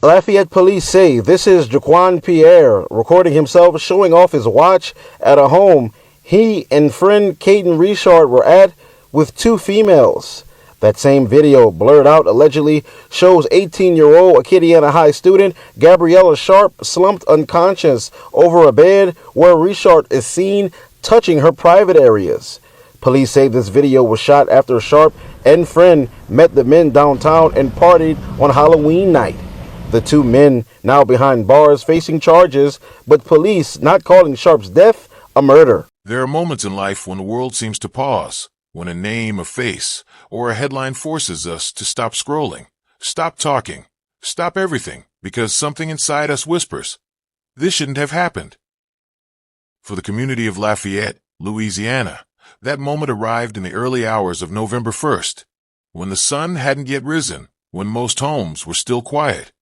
Lafayette police say this is Jaquan Pierre recording himself showing off his watch at a home he and friend Caden Richard were at with two females. That same video, blurred out allegedly, shows 18-year-old Acadiana High student Gabriella Sharp slumped unconscious over a bed where Richard is seen touching her private areas. Police say this video was shot after Sharp and friend met the men downtown and partied on Halloween night. The two men now behind bars facing charges, but police not calling Sharp's death a murder. There are moments in life when the world seems to pause, when a name, a face, or a headline forces us to stop scrolling, stop talking, stop everything, because something inside us whispers, this shouldn't have happened. For the community of Lafayette, Louisiana, that moment arrived in the early hours of November 1st, when the sun hadn't yet risen, when most homes were still quiet,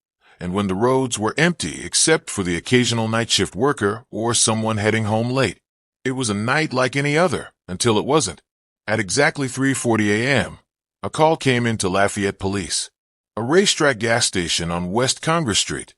and when the roads were empty except for the occasional night shift worker or someone heading home late. It was a night like any other, until it wasn't. At exactly 3:40 a.m., a call came into Lafayette police. A racetrack gas station on West Congress Street,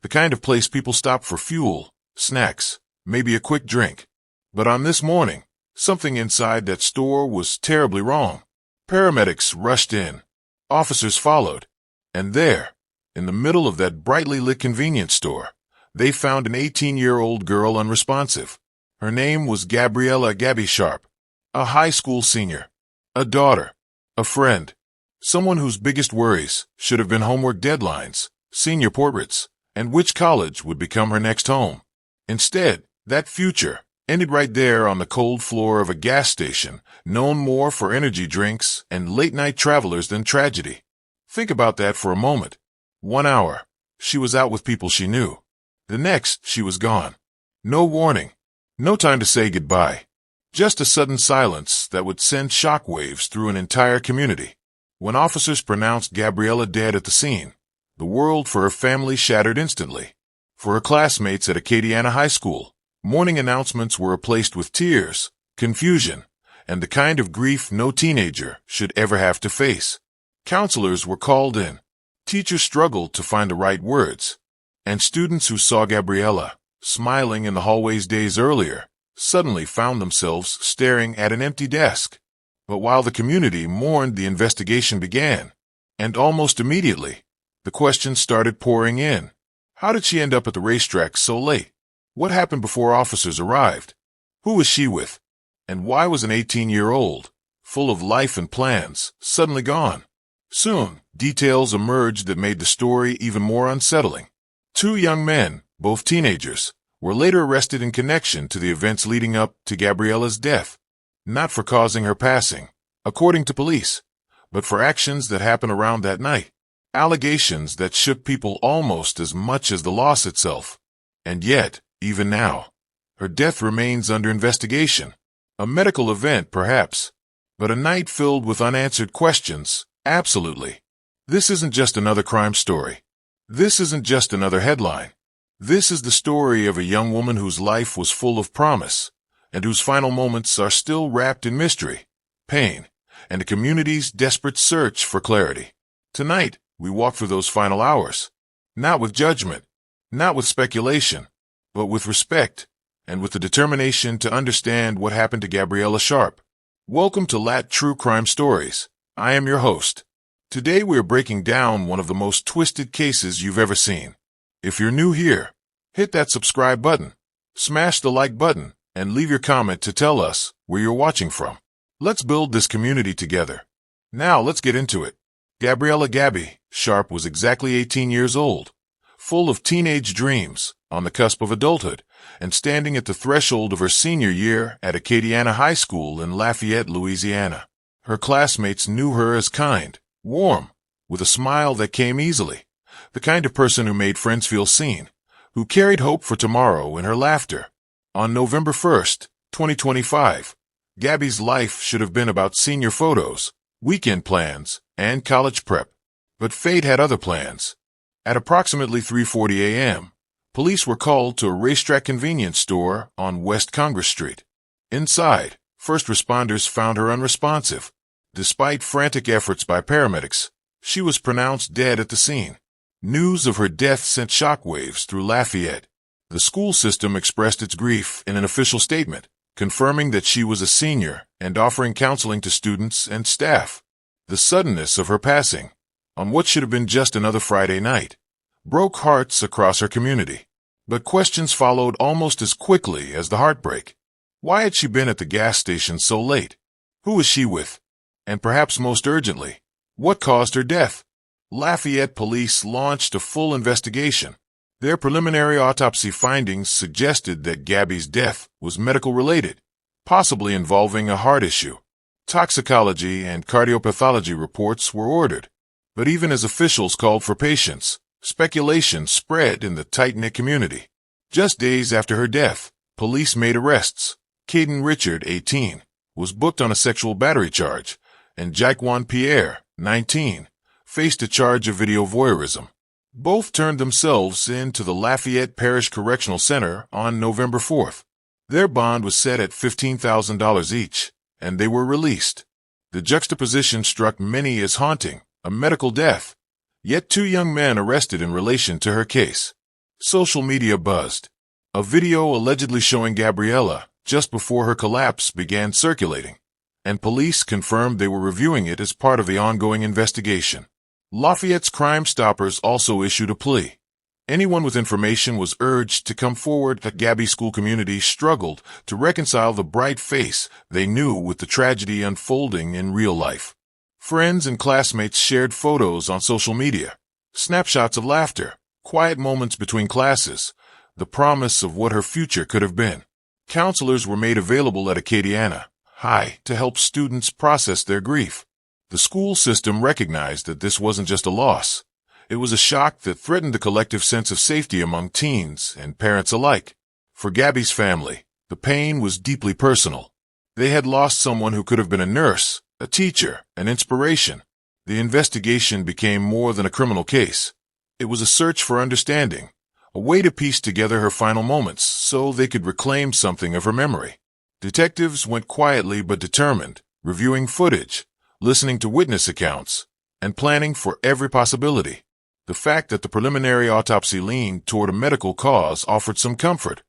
the kind of place people stop for fuel, snacks, maybe a quick drink. But on this morning, something inside that store was terribly wrong. Paramedics rushed in. Officers followed. And there, in the middle of that brightly lit convenience store, they found an 18-year-old girl unresponsive. Her name was Gabriella Sharp, a high school senior, a daughter, a friend, someone whose biggest worries should have been homework deadlines, senior portraits, and which college would become her next home. Instead, that future ended right there on the cold floor of a gas station known more for energy drinks and late-night travelers than tragedy. Think about that for a moment. 1 hour, she was out with people she knew. The next, she was gone. No warning. No time to say goodbye. Just a sudden silence that would send shockwaves through an entire community. When officers pronounced Gabriella dead at the scene, the world for her family shattered instantly. For her classmates at Acadiana High School, morning announcements were replaced with tears, confusion, and the kind of grief no teenager should ever have to face. Counselors were called in. Teachers struggled to find the right words. And students who saw Gabriella, smiling in the hallways days earlier, suddenly found themselves staring at an empty desk. But while the community mourned, the investigation began. And almost immediately, the questions started pouring in. How did she end up at the racetrack so late? What happened before officers arrived? Who was she with? And why was an 18-year-old, full of life and plans, suddenly gone? Soon, details emerged that made the story even more unsettling. Two young men, both teenagers, were later arrested in connection to the events leading up to Gabriella's death, not for causing her passing, according to police, but for actions that happened around that night. Allegations that shook people almost as much as the loss itself. And yet, even now, her death remains under investigation. A medical event, perhaps, but a night filled with unanswered questions, absolutely. This isn't just another crime story. This isn't just another headline. This is the story of a young woman whose life was full of promise, and whose final moments are still wrapped in mystery, pain, and a community's desperate search for clarity. Tonight, we walk through those final hours, not with judgment, not with speculation, but with respect, and with the determination to understand what happened to Gabriella Sharp. Welcome to Lat True Crime Stories. I am your host. Today we are breaking down one of the most twisted cases you've ever seen. If you're new here, hit that subscribe button, smash the like button, and leave your comment to tell us where you're watching from. Let's build this community together. Now let's get into it. Gabriella Sharp was exactly 18 years old, full of teenage dreams, on the cusp of adulthood, and standing at the threshold of her senior year at Acadiana High School in Lafayette, Louisiana. Her classmates knew her as kind, warm, with a smile that came easily, the kind of person who made friends feel seen, who carried hope for tomorrow in her laughter. On November 1st, 2025, Gabby's life should have been about senior photos, weekend plans, and college prep. But fate had other plans. At approximately 3:40 a.m., police were called to a racetrack convenience store on West Congress Street. Inside, first responders found her unresponsive. Despite frantic efforts by paramedics, she was pronounced dead at the scene. News of her death sent shockwaves through Lafayette. The school system expressed its grief in an official statement, confirming that she was a senior and offering counseling to students and staff. The suddenness of her passing, on what should have been just another Friday night, broke hearts across her community. But questions followed almost as quickly as the heartbreak. Why had she been at the gas station so late? Who was she with? And perhaps most urgently, what caused her death? Lafayette police launched a full investigation. Their preliminary autopsy findings suggested that Gabby's death was medical-related, possibly involving a heart issue. Toxicology and cardiopathology reports were ordered. But even as officials called for patience, speculation spread in the tight-knit community. Just days after her death, police made arrests. Caden Richard, 18, was booked on a sexual battery charge, and Jaquan Pierre, 19, faced a charge of video voyeurism. Both turned themselves in to the Lafayette Parish Correctional Center on November 4th. Their bond was set at $15,000 each, and they were released. The juxtaposition struck many as haunting, a medical death, yet two young men arrested in relation to her case. Social media buzzed. A video allegedly showing Gabriella just before her collapse began circulating, and police confirmed they were reviewing it as part of the ongoing investigation. Lafayette's Crime Stoppers also issued a plea. Anyone with information was urged to come forward. The Gabby school community struggled to reconcile the bright face they knew with the tragedy unfolding in real life. Friends and classmates shared photos on social media, snapshots of laughter, quiet moments between classes, the promise of what her future could have been. Counselors were made available at Acadiana High to help students process their grief. The school system recognized that this wasn't just a loss. It was a shock that threatened the collective sense of safety among teens and parents alike. For Gabby's family, the pain was deeply personal. They had lost someone who could have been a nurse, a teacher, an inspiration. The investigation became more than a criminal case. It was a search for understanding, a way to piece together her final moments so they could reclaim something of her memory. Detectives went quietly but determined, reviewing footage, listening to witness accounts, and planning for every possibility. The fact that the preliminary autopsy leaned toward a medical cause offered some comfort,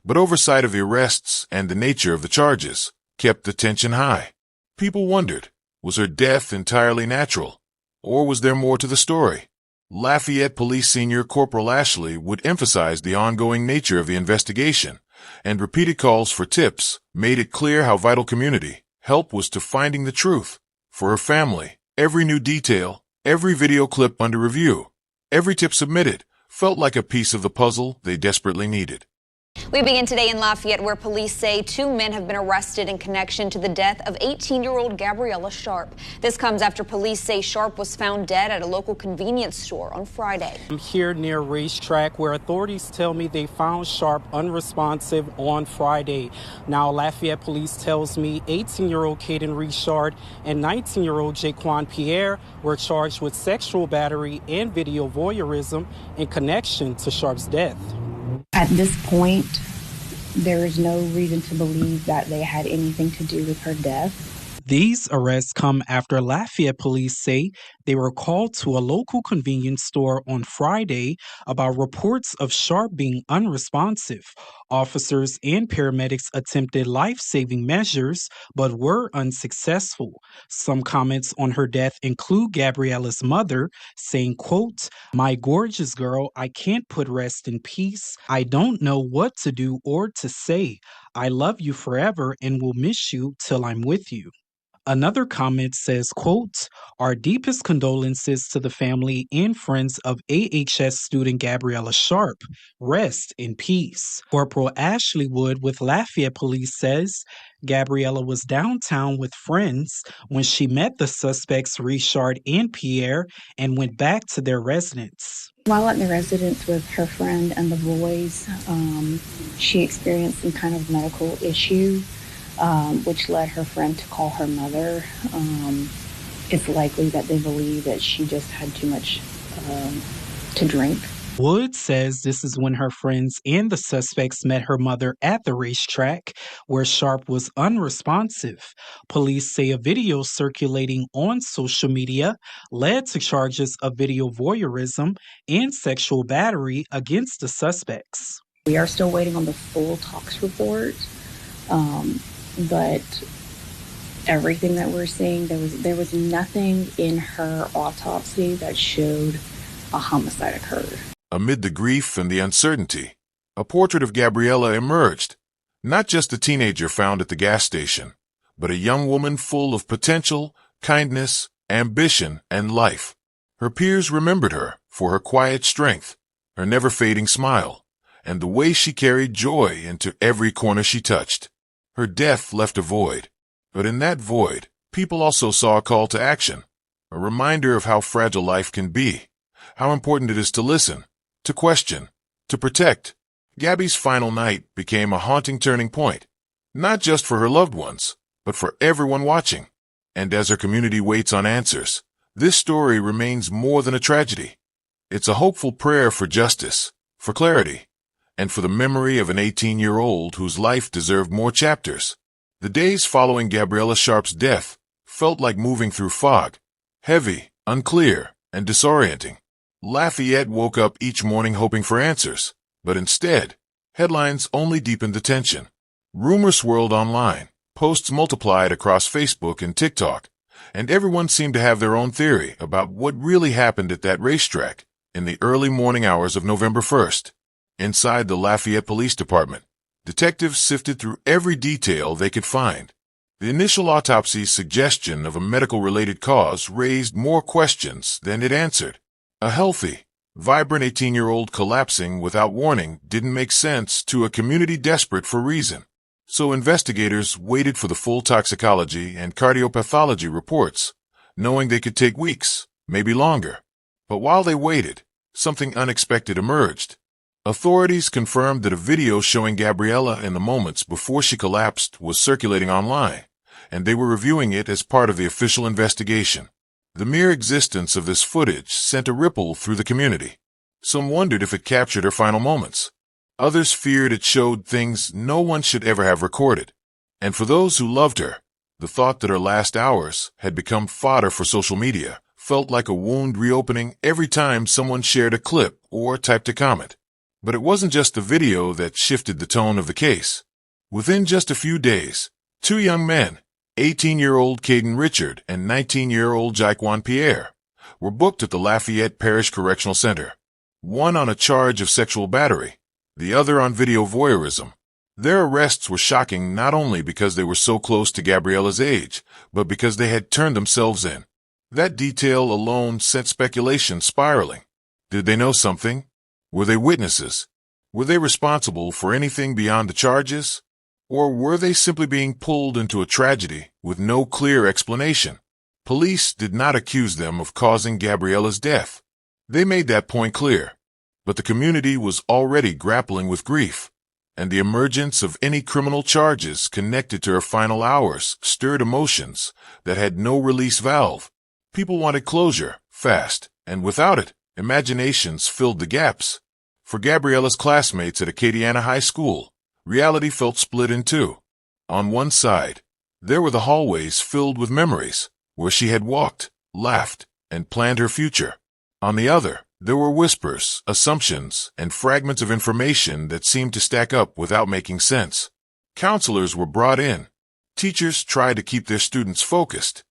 but oversight of the arrests and the nature of the charges kept the tension high. People wondered, was her death entirely natural, or was there more to the story? Lafayette Police Senior Corporal Ashley would emphasize the ongoing nature of the investigation, and repeated calls for tips made it clear how vital community help was to finding the truth. For her family, every new detail, every video clip under review, every tip submitted felt like a piece of the puzzle they desperately needed. We begin today in Lafayette, where police say two men have been arrested in connection to the death of 18-year-old Gabriella Sharp. This comes after police say Sharp was found dead at a local convenience store on Friday. I'm here near Racetrack, where authorities tell me they found Sharp unresponsive on Friday. Now, Lafayette police tells me 18-year-old Caden Richard and 19-year-old Jaquan Pierre were charged with sexual battery and video voyeurism in connection to Sharp's death. At this point, there is no reason to believe that they had anything to do with her death. These arrests come after Lafayette police say they were called to a local convenience store on Friday about reports of Sharp being unresponsive. Officers and paramedics attempted life-saving measures but were unsuccessful. Some comments on her death include Gabriella's mother saying, quote, "My gorgeous girl, I can't put rest in peace. I don't know what to do or to say. I love you forever and will miss you till I'm with you." Another comment says, quote, "Our deepest condolences to the family and friends of AHS student Gabriella Sharp. Rest in peace." Corporal Ashley Wood with Lafayette Police says Gabriella was downtown with friends when she met the suspects Richard and Pierre and went back to their residence. While at the residence with her friend and the boys, she experienced some kind of medical issue, which led her friend to call her mother. It's likely that they believe that she just had too much to drink Wood says this is when her friends and the suspects met her mother at the racetrack, where Sharp was unresponsive. Police say a video circulating on social media led to charges of video voyeurism and sexual battery against the suspects. We are still waiting on the full tox report, but everything that we're seeing, there was nothing in her autopsy that showed a homicide occurred. Amid the grief and the uncertainty, a portrait of Gabriella emerged. Not just a teenager found at the gas station, but a young woman full of potential, kindness, ambition, and life. Her peers remembered her for her quiet strength, her never-fading smile, and the way she carried joy into every corner she touched. Her death left a void, but in that void, people also saw a call to action, a reminder of how fragile life can be, how important it is to listen, to question, to protect. Gabby's final night became a haunting turning point, not just for her loved ones, but for everyone watching. And as her community waits on answers, this story remains more than a tragedy. It's a hopeful prayer for justice, for clarity, and for the memory of an 18-year-old whose life deserved more chapters. The days following Gabriella Sharp's death felt like moving through fog, heavy, unclear, and disorienting. Lafayette woke up each morning hoping for answers, but instead, headlines only deepened the tension. Rumors swirled online, posts multiplied across Facebook and TikTok, and everyone seemed to have their own theory about what really happened at that racetrack in the early morning hours of November 1st. Inside the Lafayette Police Department, detectives sifted through every detail they could find. The initial autopsy's suggestion of a medical-related cause raised more questions than it answered. A healthy, vibrant 18-year-old collapsing without warning didn't make sense to a community desperate for reason. So investigators waited for the full toxicology and cardiopathology reports, knowing they could take weeks, maybe longer. But while they waited, something unexpected emerged. Authorities confirmed that a video showing Gabriella in the moments before she collapsed was circulating online, and they were reviewing it as part of the official investigation. The mere existence of this footage sent a ripple through the community. Some wondered if it captured her final moments. Others feared it showed things no one should ever have recorded. And for those who loved her, the thought that her last hours had become fodder for social media felt like a wound reopening every time someone shared a clip or typed a comment. But it wasn't just the video that shifted the tone of the case. Within just a few days, two young men, 18-year-old Caden Richard and 19-year-old Jaquan Pierre, were booked at the Lafayette Parish Correctional Center, one on a charge of sexual battery, the other on video voyeurism. Their arrests were shocking not only because they were so close to Gabriella's age, but because they had turned themselves in. That detail alone sent speculation spiraling. Did they know something? Were they witnesses? Were they responsible for anything beyond the charges? Or were they simply being pulled into a tragedy with no clear explanation? Police did not accuse them of causing Gabriella's death. They made that point clear. But the community was already grappling with grief, and the emergence of any criminal charges connected to her final hours stirred emotions that had no release valve. People wanted closure, fast, and without it, imaginations filled the gaps. For Gabriella's classmates at Acadiana High School, reality felt split in two. On one side, there were the hallways filled with memories, where she had walked, laughed, and planned her future. On the other, there were whispers, assumptions, and fragments of information that seemed to stack up without making sense. Counselors were brought in. Teachers tried to keep their students focused,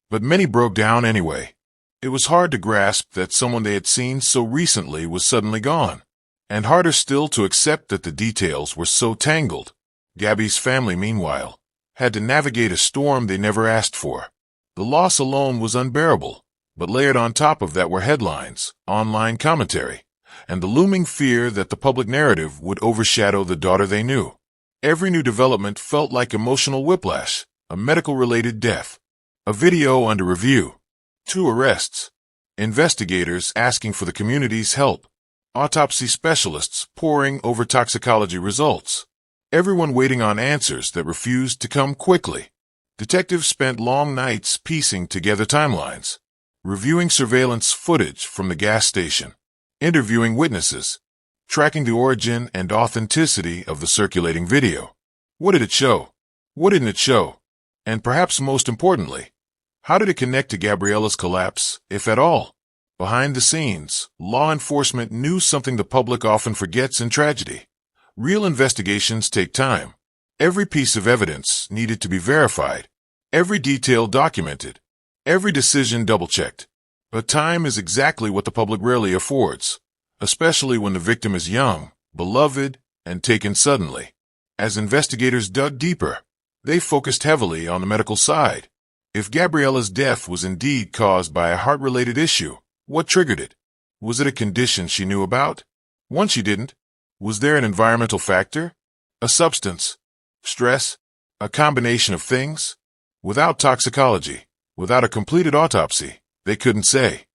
but many broke down anyway. It was hard to grasp that someone they had seen so recently was suddenly gone, and harder still to accept that the details were so tangled. Gabby's family, meanwhile, had to navigate a storm they never asked for. The loss alone was unbearable, but layered on top of that were headlines, online commentary, and the looming fear that the public narrative would overshadow the daughter they knew. Every new development felt like emotional whiplash, a medical-related death, a video under review, 2 arrests, investigators asking for the community's help, autopsy specialists poring over toxicology results, everyone waiting on answers that refused to come quickly. Detectives spent long nights piecing together timelines, reviewing surveillance footage from the gas station, interviewing witnesses, tracking the origin and authenticity of the circulating video. What did it show? What didn't it show? And perhaps most importantly, how did it connect to Gabriella's collapse, if at all? Behind the scenes, law enforcement knew something the public often forgets in tragedy. Real investigations take time. Every piece of evidence needed to be verified, every detail documented, every decision double-checked. But time is exactly what the public rarely affords, especially when the victim is young, beloved, and taken suddenly. As investigators dug deeper, they focused heavily on the medical side. If Gabriella's death was indeed caused by a heart-related issue, what triggered it? Was it a condition she knew about? One she didn't? Was there an environmental factor? A substance? Stress? A combination of things? Without toxicology, without a completed autopsy, they couldn't say.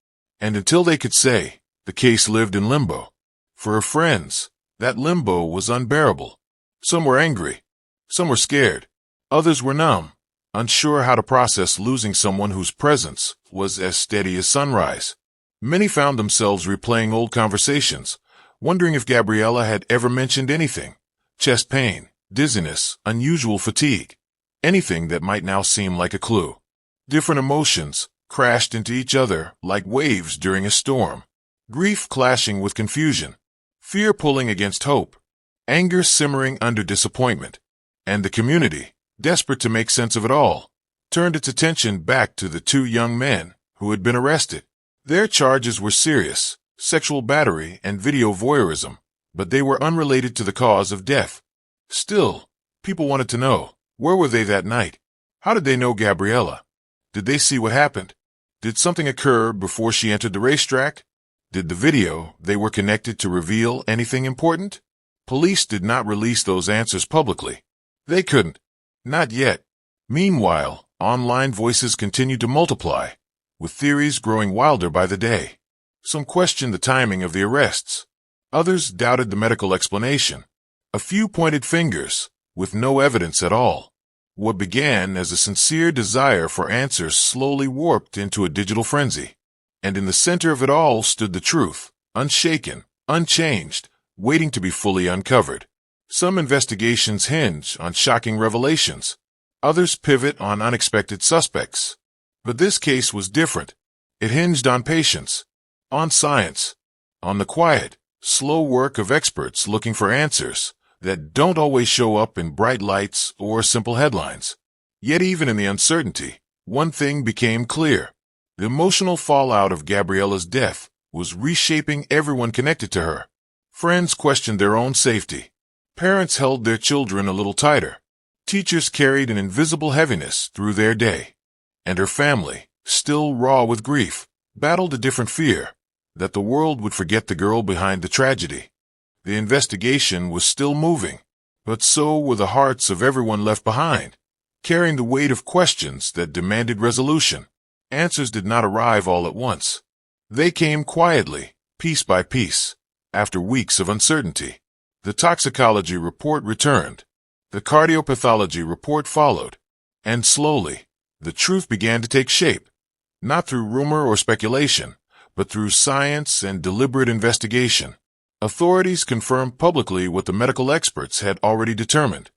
And until they could say, the case lived in limbo. For her friends, that limbo was unbearable. Some were angry. Some were scared. Others were numb, unsure how to process losing someone whose presence was as steady as sunrise. Many found themselves replaying old conversations, wondering if Gabriella had ever mentioned anything. Chest pain, dizziness, unusual fatigue. Anything that might now seem like a clue. Different emotions crashed into each other like waves during a storm. Grief clashing with confusion. Fear pulling against hope. Anger simmering under disappointment. And the community, desperate to make sense of it all, turned its attention back to the two young men who had been arrested. Their charges were serious, sexual battery and video voyeurism, but they were unrelated to the cause of death. Still, people wanted to know, where were they that night? How did they know Gabriella? Did they see what happened? Did something occur before she entered the racetrack? Did the video they were connected to reveal anything important? Police did not release those answers publicly. They couldn't. Not yet. Meanwhile, online voices continued to multiply, with theories growing wilder by the day. Some questioned the timing of the arrests. Others doubted the medical explanation. A few pointed fingers, with no evidence at all. What began as a sincere desire for answers slowly warped into a digital frenzy. And in the center of it all stood the truth, unshaken, unchanged, waiting to be fully uncovered. Some investigations hinge on shocking revelations. Others pivot on unexpected suspects. But this case was different. It hinged on patience, on science, on the quiet, slow work of experts looking for answers that don't always show up in bright lights or simple headlines. Yet even in the uncertainty, one thing became clear. The emotional fallout of Gabriella's death was reshaping everyone connected to her. Friends questioned their own safety. Parents held their children a little tighter. Teachers carried an invisible heaviness through their day. And her family, still raw with grief, battled a different fear, that the world would forget the girl behind the tragedy. The investigation was still moving, but so were the hearts of everyone left behind, carrying the weight of questions that demanded resolution. Answers did not arrive all at once. They came quietly, piece by piece, after weeks of uncertainty. The toxicology report returned. The cardiopathology report followed. And slowly, the truth began to take shape, not through rumor or speculation, but through science and deliberate investigation. Authorities confirmed publicly what the medical experts had already determined.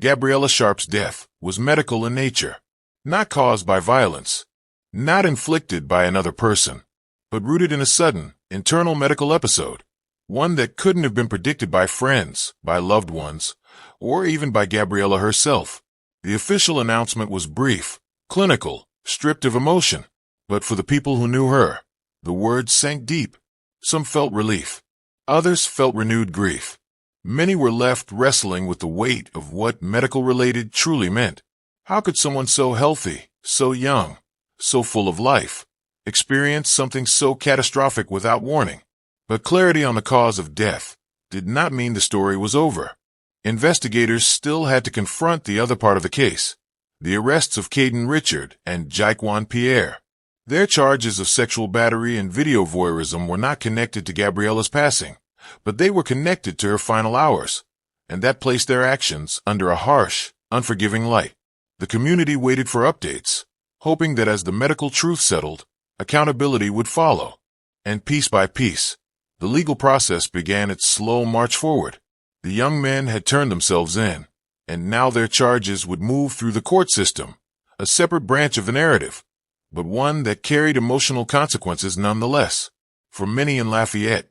Gabriella Sharp's death was medical in nature, not caused by violence, not inflicted by another person, but rooted in a sudden, internal medical episode, one that couldn't have been predicted by friends, by loved ones, or even by Gabriella herself. The official announcement was brief, clinical, stripped of emotion, but for the people who knew her, the words sank deep. Some felt relief. Others felt renewed grief. Many were left wrestling with the weight of what medical-related truly meant. How could someone so healthy, so young, so full of life, experience something so catastrophic without warning? But clarity on the cause of death did not mean the story was over. Investigators still had to confront the other part of the case, the arrests of Caden Richard and Jaquan Pierre. Their charges of sexual battery and video voyeurism were not connected to Gabriella's passing, but they were connected to her final hours, and that placed their actions under a harsh, unforgiving light. The community waited for updates, hoping that as the medical truth settled, accountability would follow. And piece by piece, The legal process began its slow march forward. The young men had turned themselves in, and now their charges would move through the court system, a separate branch of the narrative, but one that carried emotional consequences nonetheless. For many in Lafayette,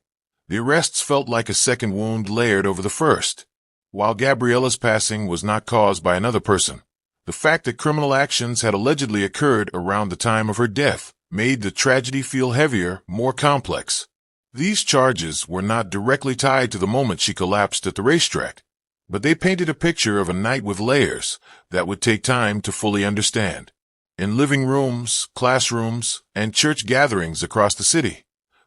the arrests felt like a second wound layered over the first. While Gabriella's passing was not caused by another person, the fact that criminal actions had allegedly occurred around the time of her death made the tragedy feel heavier, more complex. These charges were not directly tied to the moment she collapsed at the racetrack, but they painted a picture of a night with layers that would take time to fully understand. In living rooms, classrooms, and church gatherings across the city,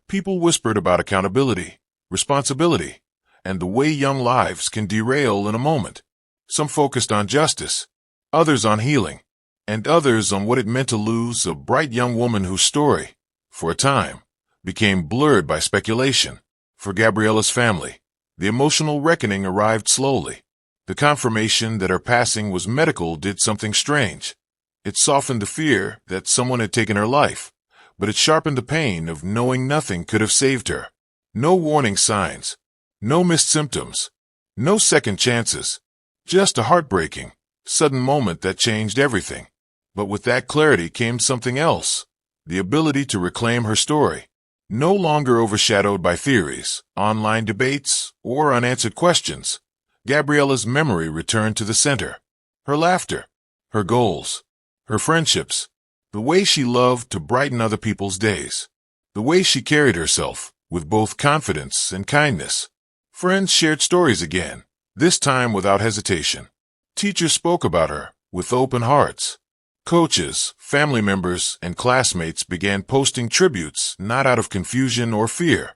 people whispered about accountability, responsibility, and the way young lives can derail in a moment. Some focused on justice, others on healing, and others on what it meant to lose a bright young woman whose story, for a time, became blurred by speculation. For Gabriella's family, the emotional reckoning arrived slowly. The confirmation that her passing was medical did something strange. It softened the fear that someone had taken her life, but it sharpened the pain of knowing nothing could have saved her. No warning signs, no missed symptoms, no second chances, just a heartbreaking, sudden moment that changed everything. But with that clarity came something else, the ability to reclaim her story. No longer overshadowed by theories, online debates, or unanswered questions, Gabriella's memory returned to the center. Her laughter, her goals, her friendships, the way she loved to brighten other people's days, the way she carried herself with both confidence and kindness. Friends shared stories again, this time without hesitation. Teachers spoke about her with open hearts. Coaches, family members, and classmates began posting tributes not out of confusion or fear,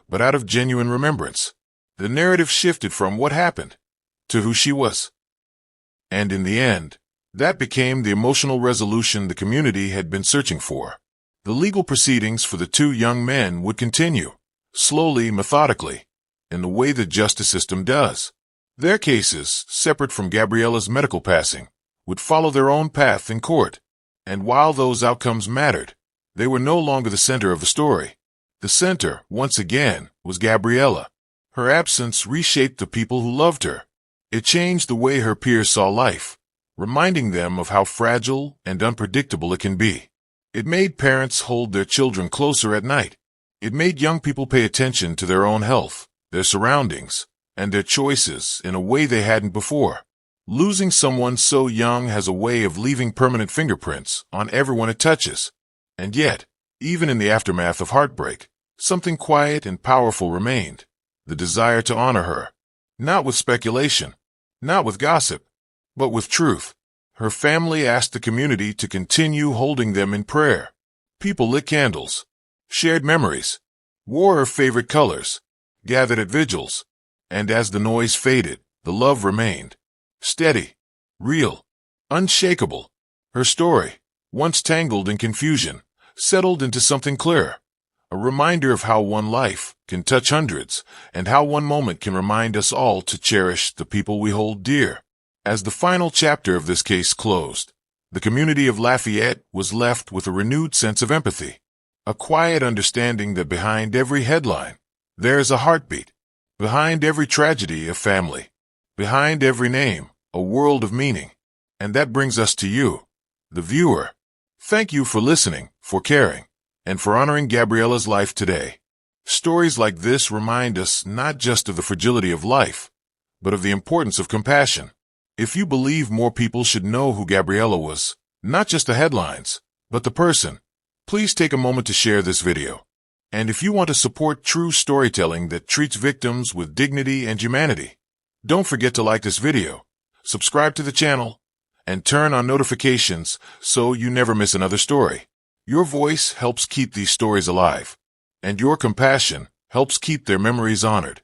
but out of genuine remembrance. The narrative shifted from what happened to who she was. And in the end, that became the emotional resolution the community had been searching for. The legal proceedings for the two young men would continue, slowly, methodically, in the way the justice system does. Their cases, separate from Gabriella's medical passing, would follow their own path in court. And while those outcomes mattered, they were no longer the center of the story. The center, once again, was Gabriella. Her absence reshaped the people who loved her. It changed the way her peers saw life, reminding them of how fragile and unpredictable it can be. It made parents hold their children closer at night. It made young people pay attention to their own health, their surroundings, and their choices in a way they hadn't before. Losing someone so young has a way of leaving permanent fingerprints on everyone it touches. And yet, even in the aftermath of heartbreak, something quiet and powerful remained, the desire to honor her. Not with speculation, not with gossip, but with truth. Her family asked the community to continue holding them in prayer. People lit candles, shared memories, wore her favorite colors, gathered at vigils, and as the noise faded, the love remained. Steady, real, unshakable. Her story, once tangled in confusion, settled into something clear. A reminder of how one life can touch hundreds, and how one moment can remind us all to cherish the people we hold dear. As the final chapter of this case closed, the community of Lafayette was left with a renewed sense of empathy. A quiet understanding that behind every headline, there is a heartbeat. Behind every tragedy, a family. Behind every name, a world of meaning. And that brings us to you, the viewer. Thank you for listening, for caring, and for honoring Gabriella's life today. Stories like this remind us not just of the fragility of life, but of the importance of compassion. If you believe more people should know who Gabriella was, not just the headlines, but the person, please take a moment to share this video. And if you want to support true storytelling that treats victims with dignity and humanity, don't forget to like this video, subscribe to the channel, and turn on notifications so you never miss another story. Your voice helps keep these stories alive, and your compassion helps keep their memories honored.